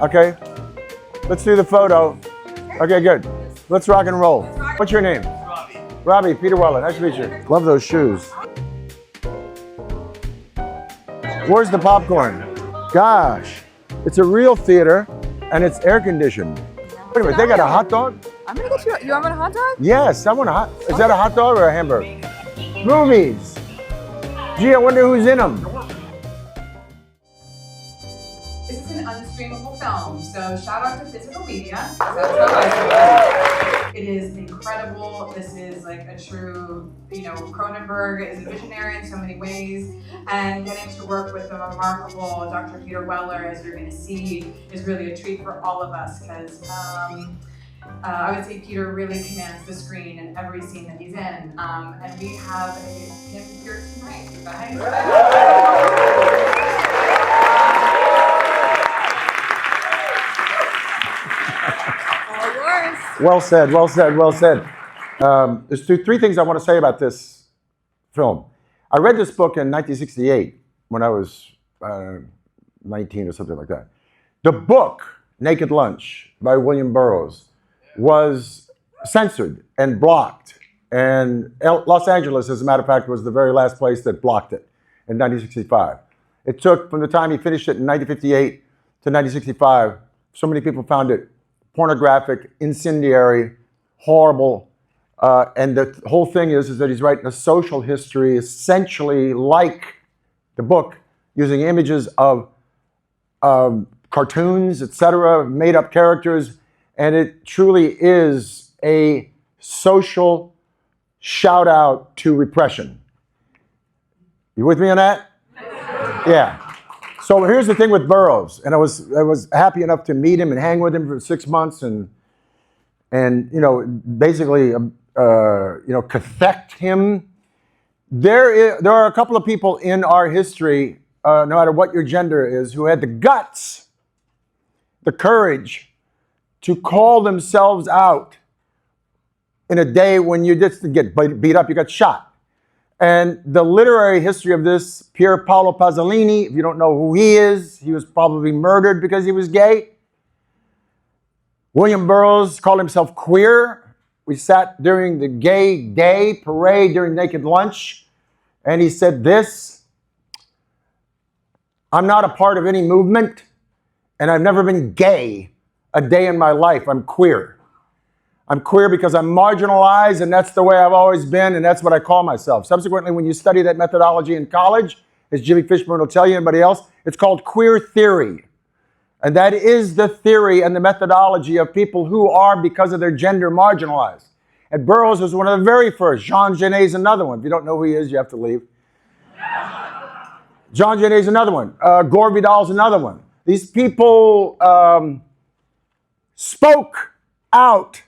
Okay, let's do the photo. Okay, good. Let's rock and roll. What's your name? Robbie. Robbie, Peter Weller. Nice to meet you. Love those shoes. Where's the popcorn? Gosh, it's a real theater and it's air conditioned. Wait a minute, they got a hot dog? I'm gonna get you. You want a hot dog? Yes, I want a hot. Is that a hot dog or a hamburger? Movies. Gee, I wonder who's in them. This is an unstreamable film, so shout out to physical media. That's how I feel. It is incredible. This is like a true, Cronenberg is a visionary in so many ways, and getting to work with the remarkable Dr. Peter Weller, as you're going to see, is really a treat for all of us, because I would say Peter really commands the screen in every scene that he's in, and we have him here tonight. Well said, well said, well said. There's three things I want to say about this film. I read this book in 1968 when I was 19 or something like that. The book, Naked Lunch, by William Burroughs, was censored and blocked. And Los Angeles, as a matter of fact, was the very last place that blocked it in 1965. It took, from the time he finished it in 1958 to 1965, so many people found it pornographic, incendiary, horrible, and the whole thing is that he's writing a social history essentially like the book, using images of cartoons, etc., made-up characters, and it truly is a social shout-out to repression. You with me on that? Yeah. So here's the thing with Burroughs, and I was happy enough to meet him and hang with him for 6 months, and basically cathect him. There are a couple of people in our history, no matter what your gender is, who had the guts, the courage to call themselves out in a day when you just get beat up, you got shot. And the literary history of this, Pier Paolo Pasolini, if you don't know who he is, he was probably murdered because he was gay. William Burroughs called himself queer. We sat during the Gay Day parade during Naked Lunch, and he said this: I'm not a part of any movement, and I've never been gay a day in my life. I'm queer. I'm queer because I'm marginalized, and that's the way I've always been, and that's what I call myself. Subsequently, when you study that methodology in college, as Jimmy Fishburne will tell you, anybody else, it's called queer theory. And that is the theory and the methodology of people who are, because of their gender, marginalized. And Burroughs was one of the very first. Jean Genet's another one. If you don't know who he is, you have to leave. Jean Genet's another one. Gore Vidal's another one. These people spoke out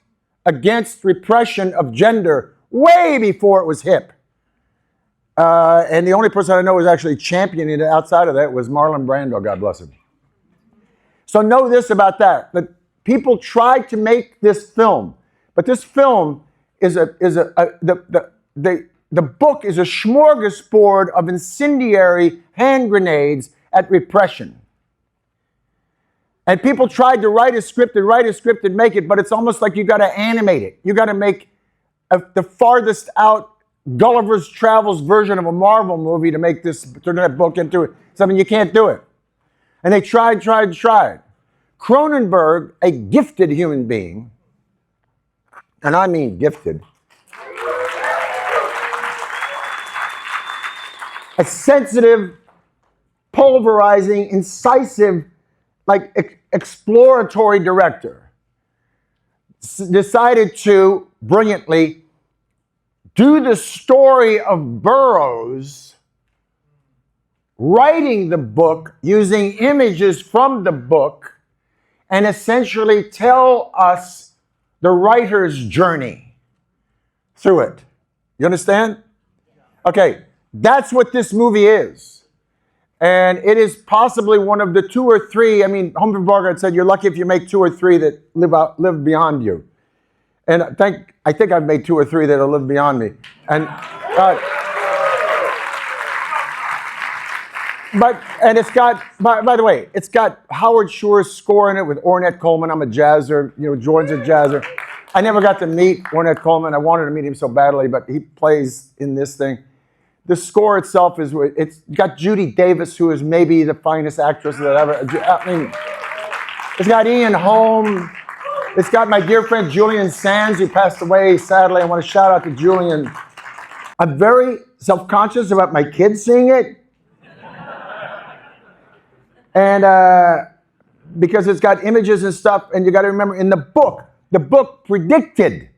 against repression of gender way before it was hip. And the only person I know who was actually championing it outside of that was Marlon Brando, God bless him. So know this about that people tried to make this film, but this film is the book is a smorgasbord of incendiary hand grenades at repression. And people tried to write a script and make it, but it's almost like you got to animate it. You got to make the farthest out Gulliver's Travels version of a Marvel movie to make this, turn that book into something. You can't do it. And they tried. Cronenberg, a gifted human being, and I mean gifted, a sensitive, pulverizing, incisive, exploratory director, decided to brilliantly do the story of Burroughs, writing the book, using images from the book, and essentially tell us the writer's journey through it. You understand? Okay, that's what this movie is. And it is possibly one of the 2 or 3, Humphrey Bogart said, you're lucky if you make 2 or 3 that live beyond you. And I think I've made 2 or 3 that'll live beyond me. And And it's got, by the way, it's got Howard Shore's score in it with Ornette Coleman. I'm a jazzer, Jordan's a jazzer. I never got to meet Ornette Coleman. I wanted to meet him so badly, but he plays in this thing. The score itself it's got Judy Davis, who is maybe the finest actress that ever, I mean, it's got Ian Holm. It's got my dear friend Julian Sands, who passed away, sadly. I want to shout out to Julian. I'm very self-conscious about my kids seeing it. And because it's got images and stuff, and you got to remember, in the book predicted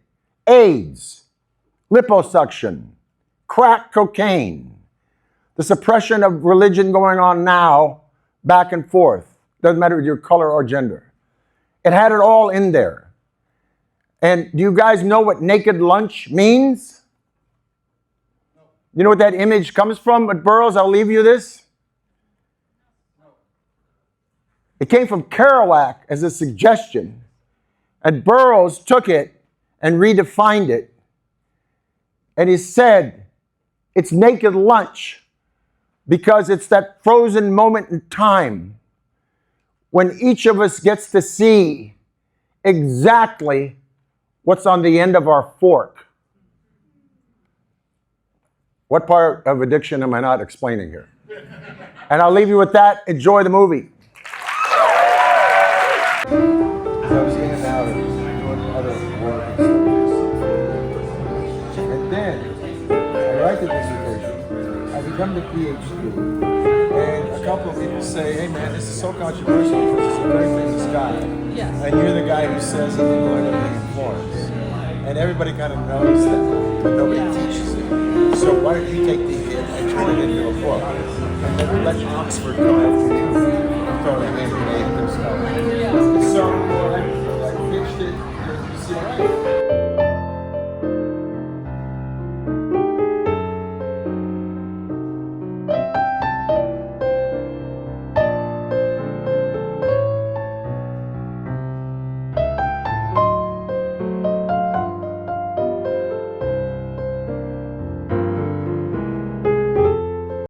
AIDS, liposuction, crack cocaine, the suppression of religion going on now, back and forth. Doesn't matter your color or gender. It had it all in there. And do you guys know what naked lunch means? You know what that image comes from at Burroughs? I'll leave you this. It came from Kerouac as a suggestion, and Burroughs took it and redefined it. And he said, it's naked lunch because it's that frozen moment in time when each of us gets to see exactly what's on the end of our fork. What part of addiction am I not explaining here? And I'll leave you with that. Enjoy the movie. So I was in and out of doing other work and stuff. And then I write the dissertation. I become the PhD. And a couple of people say, hey man, this is so controversial because it's a very famous guy. Yes. And you're the guy who says he didn't learn everything in Florence. And everybody kind of knows that, but nobody teaches it. So why don't you take the hit and turn it into a book? And then let Oxford come after you and throw it in and make their stuff.